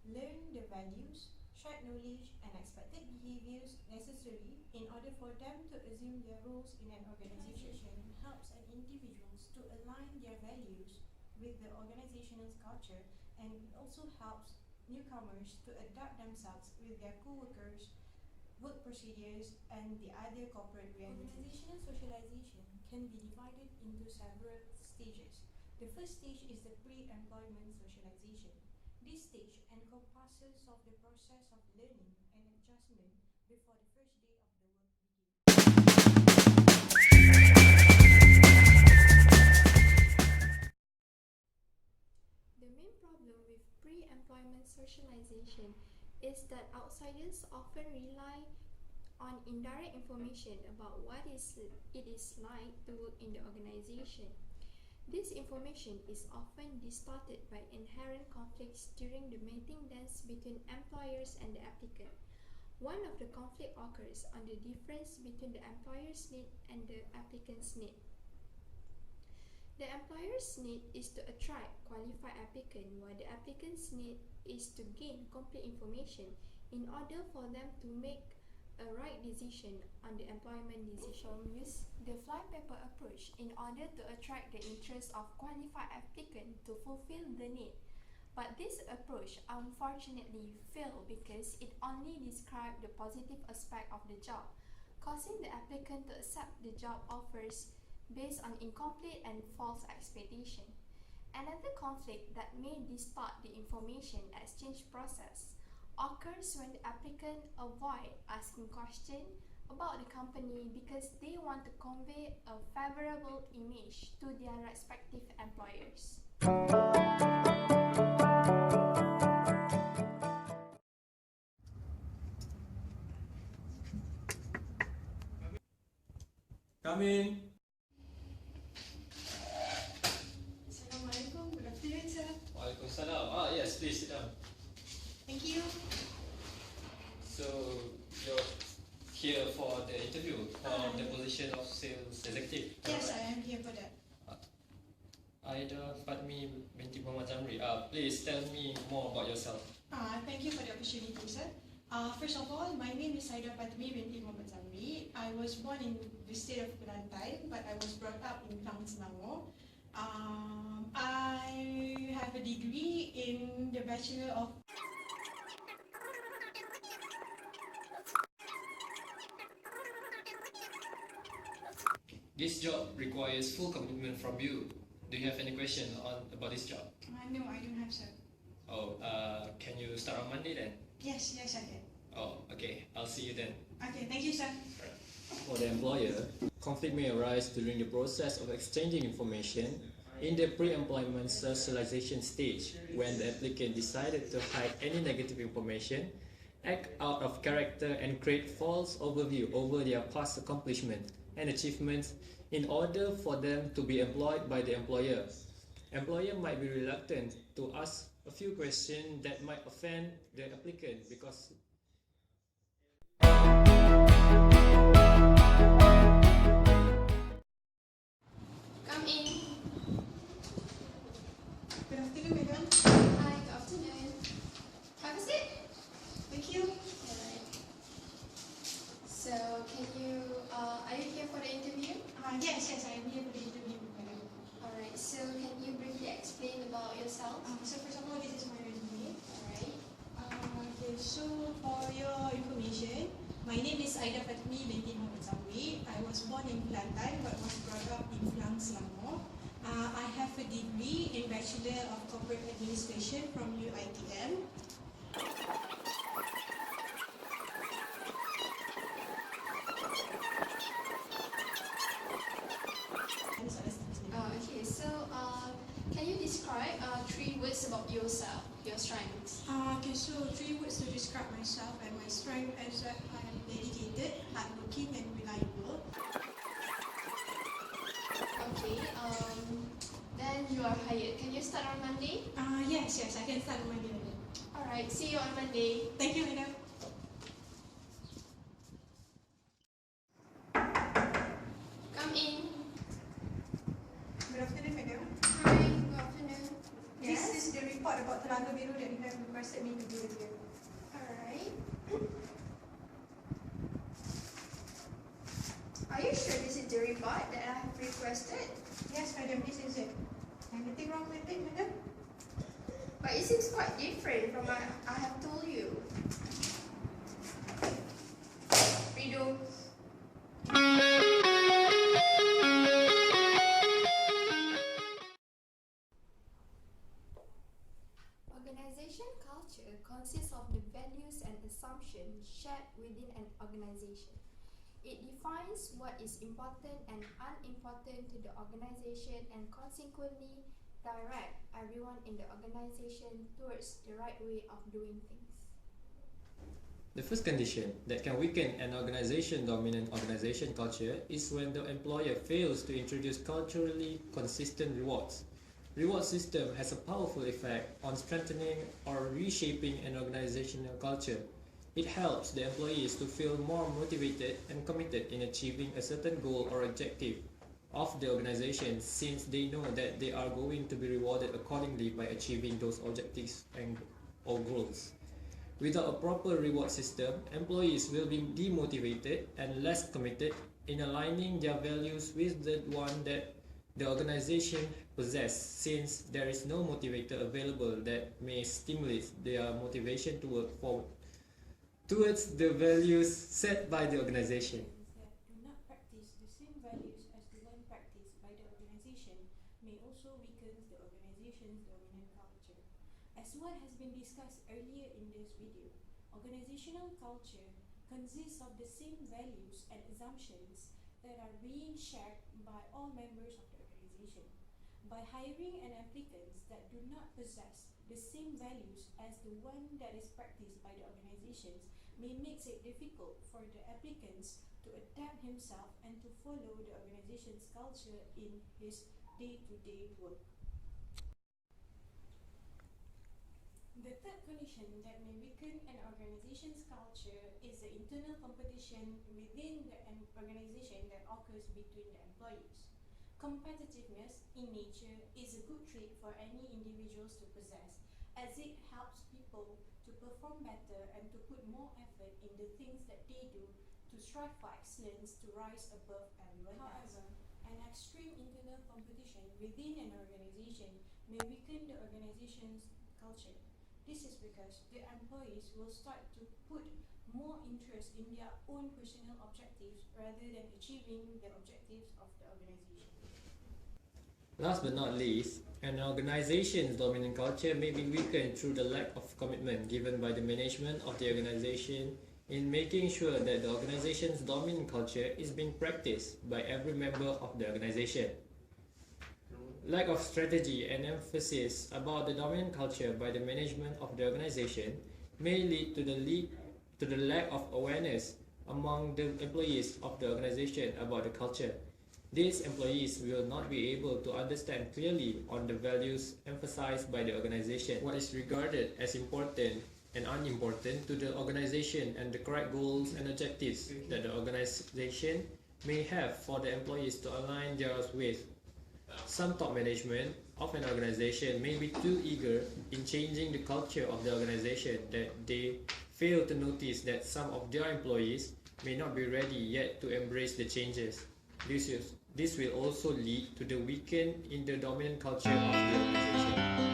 learn the values, shared knowledge, and expected behaviors necessary in order for them to assume their roles in an organization helps an individuals to align their values with the organization's culture, and it also helps newcomers to adapt themselves with their co-workers, work procedures, and the other corporate realities. Organizational socialization can be divided into several stages. The first stage is the pre-employment socialization. This stage encompasses of the process of learning and adjustment before the first day of the work begins. The main problem with pre-employment socialization is that outsiders often rely on indirect information about what it is like to work in the organization. This information is often distorted by inherent conflicts during the mating dance between employers and the applicant. One of the conflict occurs on the difference between the employer's need and the applicant's need. The employer's need is to attract qualified applicant, while the applicant's need is to gain complete information in order for them to make a right decision on the employment decision. Use the fly paper approach in order to attract the interest of qualified applicant to fulfill the need. But this approach unfortunately failed because it only described the positive aspect of the job, causing the applicant to accept the job offers based on incomplete and false expectation. Another conflict that may distort the information exchange process occurs when the applicant avoid asking questions about the company because they want to convey a favorable image to their respective employers. Come in. Assalamualaikum. Good afternoon, sir. Waalaikumsalam. Yes, please sit down. Thank you. So, you're here for the interview for the position of sales executive. Yes, I am here for that. Aida Fatmi binti Muhammad Zamri. Please tell me more about yourself. Thank you for the opportunity, sir. First of all, my name is Aida Fatmi binti Muhammad Zamri. I was born in the state of Kelantan, but I was brought up in Klang Selangor. I have a degree in the Bachelor of This job requires full commitment from you. Do you have any question about this job? No, I don't have, sir. Can you start on Monday then? Yes, I can. Okay. I'll see you then. Okay, thank you, sir. For the employer, conflict may arise during the process of exchanging information in the pre-employment socialization stage when the applicant decided to hide any negative information, act out of character, and create false overview over their past accomplishments and achievements in order for them to be employed by the employer. Employer might be reluctant to ask a few questions that might offend the applicant because Come in. Good afternoon, madam. Hi, good afternoon. Have a seat. Thank you. Alright. So, are you here for the interview? Yes, I am here for the interview, madam. Alright, so can you briefly explain about yourself? So first of all, this is my resume. Alright. Okay, so for your information, my name is Aida Fatmi binti Muhammad Zamri. I was born in Kelantan but was brought up in Klang Selangor. I have a degree in Bachelor of Corporate Administration from UiTM. Okay, so can you describe 3 words about yourself, your strengths? Okay, so 3 words to describe myself and my strength is that I am dedicated, hardworking, and reliable. Okay, then you are hired. Can you start on Monday? Yes, I can start on Monday. Alright, see you on Monday. Thank you, madam. Come in. Good afternoon, madam. Hi, good afternoon. This is the report about Telaga Biru that you have requested me to do. interview. Alright. Are you sure this is the report that I have requested? Yes, madam, this is it. Anything wrong with it, madam? But it seems quite different from what I have told you. Redo. Organization culture consists of the values and assumptions shared within an organization. It defines what is important and unimportant to the organization and consequently direct everyone in the organization towards the right way of doing things. The first condition that can weaken an organization's dominant organization culture is when the employer fails to introduce culturally consistent rewards. Reward system has a powerful effect on strengthening or reshaping an organizational culture. It helps the employees to feel more motivated and committed in achieving a certain goal or objective of the organization, since they know that they are going to be rewarded accordingly by achieving those objectives or goals. Without a proper reward system, employees will be demotivated and less committed in aligning their values with the one that the organization possesses, since there is no motivator available that may stimulate their motivation to work forward towards the values set by the organization. That do not practice the same values as the one practiced by the organization may also weaken the organization's dominant culture. As what has been discussed earlier in this video, organizational culture consists of the same values and assumptions that are being shared by all members of the organization. By hiring an applicants that do not possess the same values as the one that is practiced by the organizations may makes it difficult for the applicants to adapt himself and to follow the organization's culture in his day-to-day work. The third condition that may weaken an organization's culture is the internal competition within the organization that occurs between the employees. Competitiveness in nature is a good trait for any individuals to possess, as it helps people to perform better and to put more effort in the things that they do to strive for excellence to rise above everyone else. However, an extreme internal competition within an organization may weaken the organization's culture. This is because the employees will start to put more interest in their own personal objectives rather than achieving the objectives of the organization. Last but not least, an organization's dominant culture may be weakened through the lack of commitment given by the management of the organization in making sure that the organization's dominant culture is being practiced by every member of the organization. Lack of strategy and emphasis about the dominant culture by the management of the organization may lead to the lack of awareness among the employees of the organization about the culture. These employees will not be able to understand clearly on the values emphasized by the organization, what is regarded as important and unimportant to the organization, and the correct goals and objectives that the organization may have for the employees to align theirs with. Some top management of an organization may be too eager in changing the culture of the organization that they fail to notice that some of their employees may not be ready yet to embrace the changes. This will also lead to the weaken in the dominant culture of the organization.